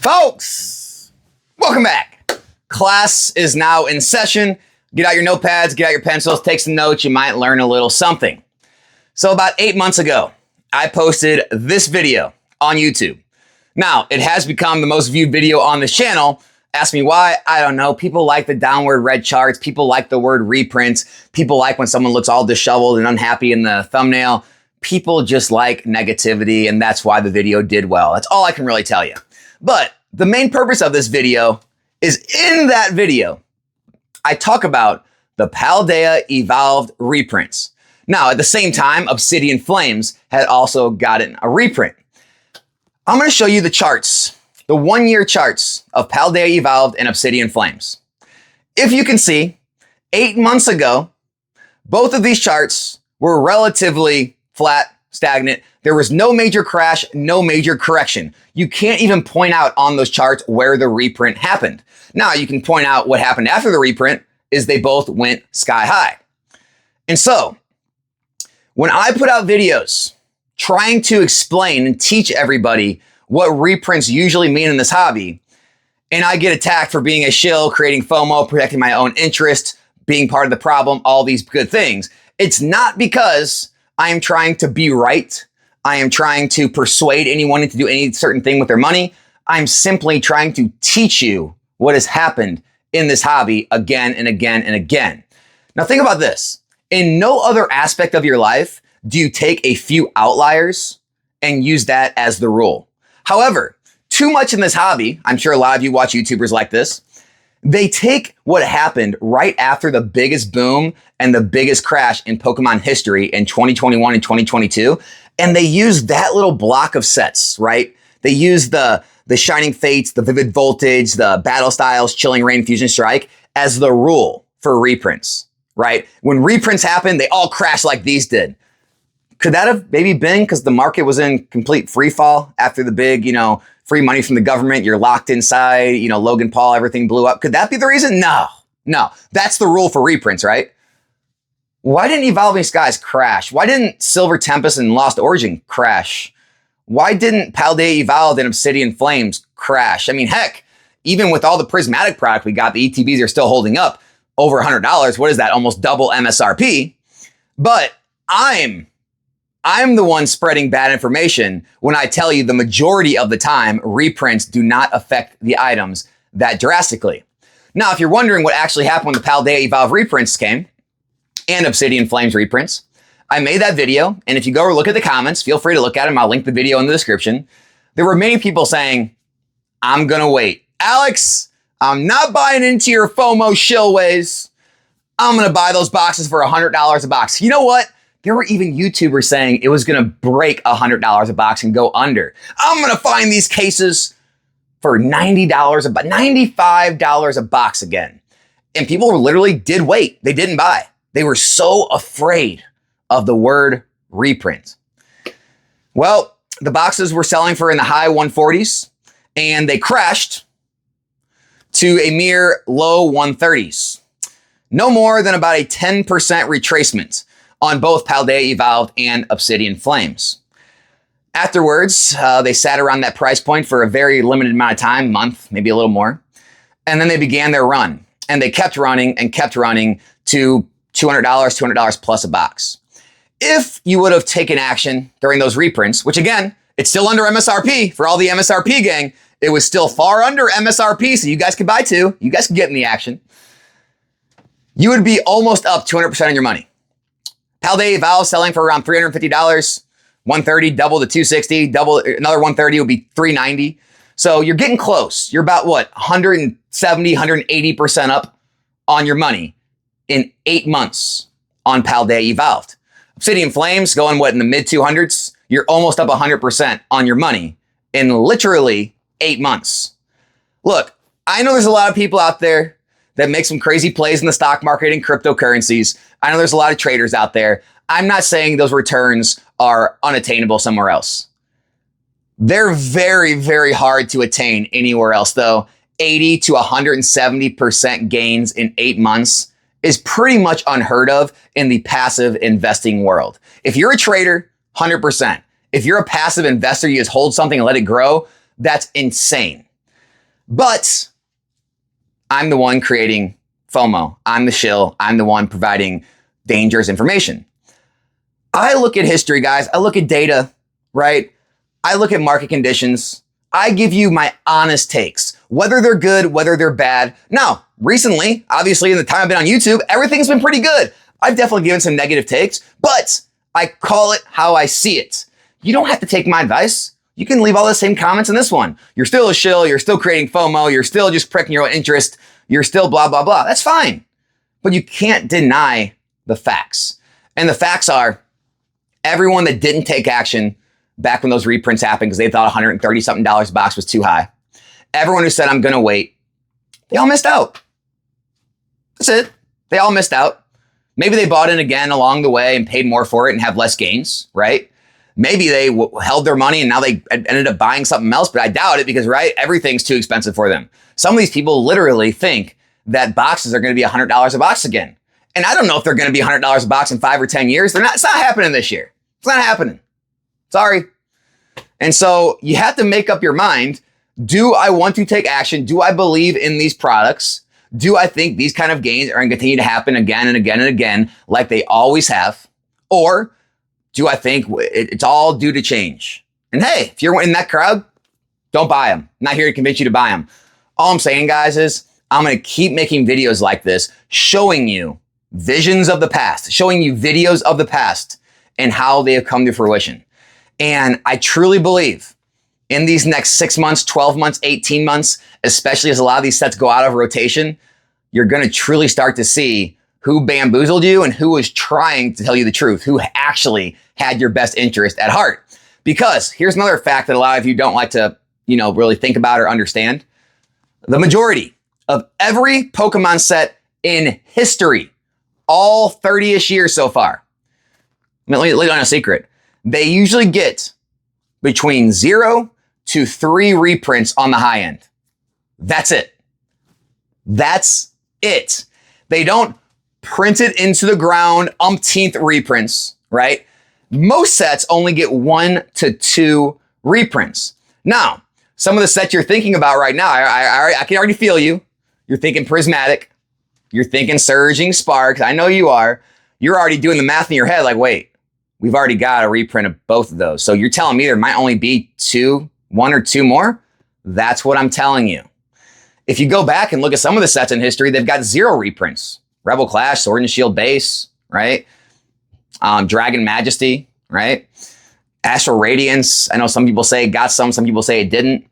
Folks, welcome back. Class is now in session. Get out your notepads, get out your pencils, take some notes. You might learn a little something. So about 8 months ago, I posted this video on YouTube. Now, it has become the most viewed video on this channel. Ask me why, I don't know. People like the downward red charts. People like the word reprints. People like when someone looks all disheveled and unhappy in the thumbnail. People just like negativity, and that's why the video did well. That's all I can really tell you. But the main purpose of this video is in that video, I talk about the Paldea Evolved reprints. Now, at the same time, Obsidian Flames had also gotten a reprint. I'm going to show you the charts, the 1-year charts of Paldea Evolved and Obsidian Flames. If you can see, 8 months ago, both of these charts were relatively flat, stagnant. There was no major crash, no major correction. You can't even point out on those charts where the reprint happened. Now, you can point out what happened after the reprint is they both went sky high. And so, when I put out videos trying to explain and teach everybody what reprints usually mean in this hobby, and I get attacked for being a shill, creating FOMO, protecting my own interest, being part of the problem, all these good things, it's not because I am trying to be right. I am trying to persuade anyone to do any certain thing with their money. I'm simply trying to teach you what has happened in this hobby again and again and again. Now think about this. In no other aspect of your life do you take a few outliers and use that as the rule. However, too much in this hobby, I'm sure a lot of you watch YouTubers like this, they take what happened right after the biggest boom and the biggest crash in Pokemon history in 2021 and 2022, and they use that little block of sets, right? They use the Shining Fates, the Vivid Voltage, the Battle Styles, Chilling Reign, Fusion Strike as the rule for reprints, right? When reprints happen, they all crash like these did. Could that have maybe been because the market was in complete free fall after the big, free money from the government, you're locked inside, Logan Paul, everything blew up. Could that be the reason? No, that's the rule for reprints, right? Why didn't Evolving Skies crash? Why didn't Silver Tempest and Lost Origin crash? Why didn't Paldea Evolved and Obsidian Flames crash? I mean, heck, even with all the prismatic product we got, the ETBs are still holding up over $100. What is that? Almost double MSRP. But I'm the one spreading bad information when I tell you the majority of the time, reprints do not affect the items that drastically. Now, if you're wondering what actually happened when the Paldea Evolve reprints came and Obsidian Flames reprints, I made that video. And if you go look at the comments, feel free to look at them. I'll link the video in the description. There were many people saying, I'm going to wait. Alex, I'm not buying into your FOMO shill ways. I'm going to buy those boxes for $100 a box. You know what? There were even YouTubers saying it was going to break $100 a box and go under. I'm going to find these cases for $90 $95 a box again. And people literally did wait. They didn't buy. They were so afraid of the word reprint. Well, the boxes were selling for in the high 140s and they crashed to a mere low 130s. No more than about a 10% retracement on both Paldea Evolved and Obsidian Flames. Afterwards, they sat around that price point for a very limited amount of time, month, maybe a little more. And then they began their run. And they kept running to $200 plus a box. If you would have taken action during those reprints, which again, it's still under MSRP for all the MSRP gang, it was still far under MSRP, so you guys could buy too. You guys could get in the action. You would be almost up 200% on your money. Paldea Evolve selling for around $350, 130, double to 260, double another 130 would be 390. So you're getting close. You're about 170, 180% up on your money in 8 months on Paldea Evolved. Obsidian Flames going in the mid 200s. You're almost up 100% on your money in literally 8 months. Look, I know there's a lot of people out there that make some crazy plays in the stock market and cryptocurrencies. I know there's a lot of traders out there. I'm not saying those returns are unattainable somewhere else. They're very, very hard to attain anywhere else, though. 80 to 170% gains in 8 months is pretty much unheard of in the passive investing world. If you're a trader, 100%. If you're a passive investor, you just hold something and let it grow, that's insane. But I'm the one creating FOMO. I'm the shill. I'm the one providing dangerous information. I look at history, guys. I look at data, right? I look at market conditions. I give you my honest takes, whether they're good, whether they're bad. Now, recently, obviously in the time I've been on YouTube, everything's been pretty good. I've definitely given some negative takes, but I call it how I see it. You don't have to take my advice. You can leave all the same comments in this one. You're still a shill. You're still creating FOMO. You're still just pricking your own interest. You're still blah, blah, blah. That's fine. But you can't deny the facts. And the facts are everyone that didn't take action back when those reprints happened because they thought $130 something a box was too high. Everyone who said, I'm going to wait, they all missed out. That's it. They all missed out. Maybe they bought in again along the way and paid more for it and have less gains, right? Maybe they held their money and now they ended up buying something else, but I doubt it because, right, everything's too expensive for them. Some of these people literally think that boxes are going to be $100 a box again. And I don't know if they're going to be $100 a box in 5 or 10 years. It's not happening this year. It's not happening. Sorry. And so you have to make up your mind. Do I want to take action? Do I believe in these products? Do I think these kind of gains are going to continue to happen again and again and again like they always have? Or do I think it's all due to change? And hey, if you're in that crowd, don't buy them. I'm not here to convince you to buy them. All I'm saying, guys, is I'm going to keep making videos like this, showing you visions of the past, showing you videos of the past and how they have come to fruition. And I truly believe in these next 6 months, 12 months, 18 months, especially as a lot of these sets go out of rotation, you're going to truly start to see who bamboozled you and who was trying to tell you the truth, who actually had your best interest at heart. Because here's another fact that a lot of you don't like to, really think about or understand. The majority of every Pokemon set in history, all 30-ish years so far, let me let you on a secret. They usually get between 0 to 3 reprints on the high end. That's it. That's it. They don't print it into the ground, umpteenth reprints, right? Most sets only get 1 to 2 reprints. Now, some of the sets you're thinking about right now, I can already feel you. You're thinking Prismatic. You're thinking Surging Sparks. I know you are. You're already doing the math in your head like, wait, we've already got a reprint of both of those. So you're telling me there might only be 1 or 2 more? That's what I'm telling you. If you go back and look at some of the sets in history, they've got 0 reprints. Rebel Clash, Sword and Shield Base, right? Dragon Majesty, right? Astral Radiance. I know some people say it got some people say it didn't.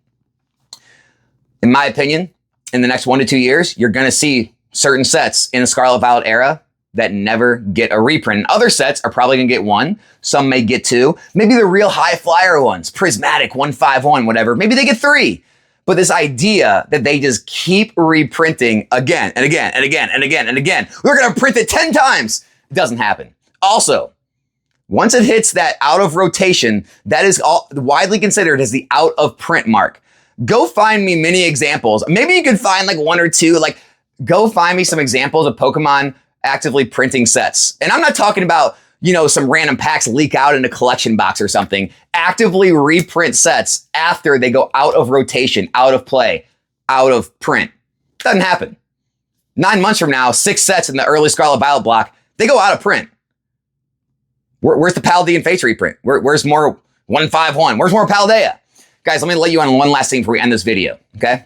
In my opinion, in the next 1 to 2 years, you're going to see certain sets in the Scarlet Violet era that never get a reprint. And other sets are probably going to get 1. Some may get 2. Maybe the real high flyer ones, Prismatic, 151, whatever. Maybe they get 3. But this idea that they just keep reprinting again and again and again and again and again, we're going to print it 10 times. It doesn't happen. Also, once it hits that out of rotation, that is all widely considered as the out of print mark. Go find me many examples. Maybe you could find like 1 or 2. Go find me some examples of Pokemon actively printing sets. And I'm not talking about, some random packs leak out in a collection box or something. Actively reprint sets after they go out of rotation, out of play, out of print. Doesn't happen. 9 months from now, 6 sets in the early Scarlet Violet block, they go out of print. Where's the Paldean Fates reprint? Where's more 151? Where's more Paldea? Guys, let me let you on one last thing before we end this video, okay?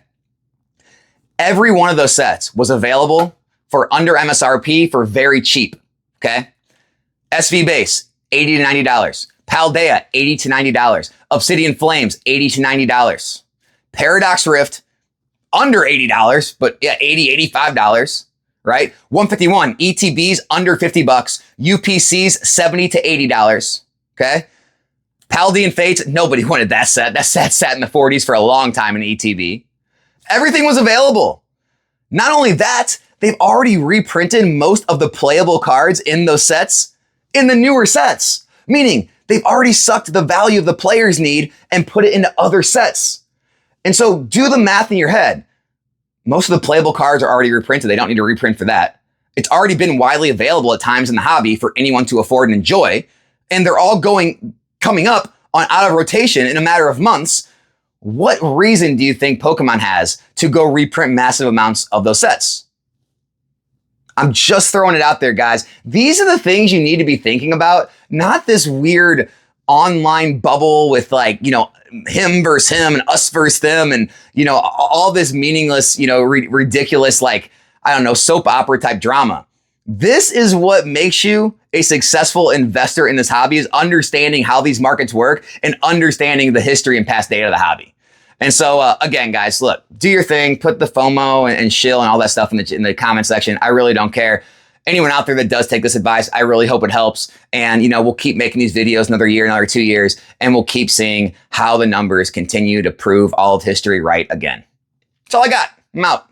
Every one of those sets was available for under MSRP for very cheap, okay? SV Base, $80 to $90. Paldea, $80 to $90. Obsidian Flames, $80 to $90. Paradox Rift, under $80, but yeah, $80, $85, right? 151, ETBs, under $50. UPCs, $70 to $80, okay? Paldean Fates, nobody wanted that set. That set sat in the 40s for a long time in ETB. Everything was available. Not only that, they've already reprinted most of the playable cards in those sets in the newer sets, meaning they've already sucked the value of the player's need and put it into other sets. And so do the math in your head. Most of the playable cards are already reprinted. They don't need to reprint for that. It's already been widely available at times in the hobby for anyone to afford and enjoy. And they're all coming up on out of rotation in a matter of months. what reason do you think Pokemon has to go reprint massive amounts of those sets? I'm just throwing it out there, guys. These are the things you need to be thinking about, not this weird online bubble with like, him versus him and us versus them and, all this meaningless, ridiculous, like, I don't know, soap opera type drama. This is what makes you a successful investor in this hobby, is understanding how these markets work and understanding the history and past data of the hobby. And so, again, guys, look, do your thing, put the FOMO and shill and all that stuff in the comment section. I really don't care. Anyone out there that does take this advice, I really hope it helps. And, we'll keep making these videos another year, another 2 years, and we'll keep seeing how the numbers continue to prove all of history right again. That's all I got. I'm out.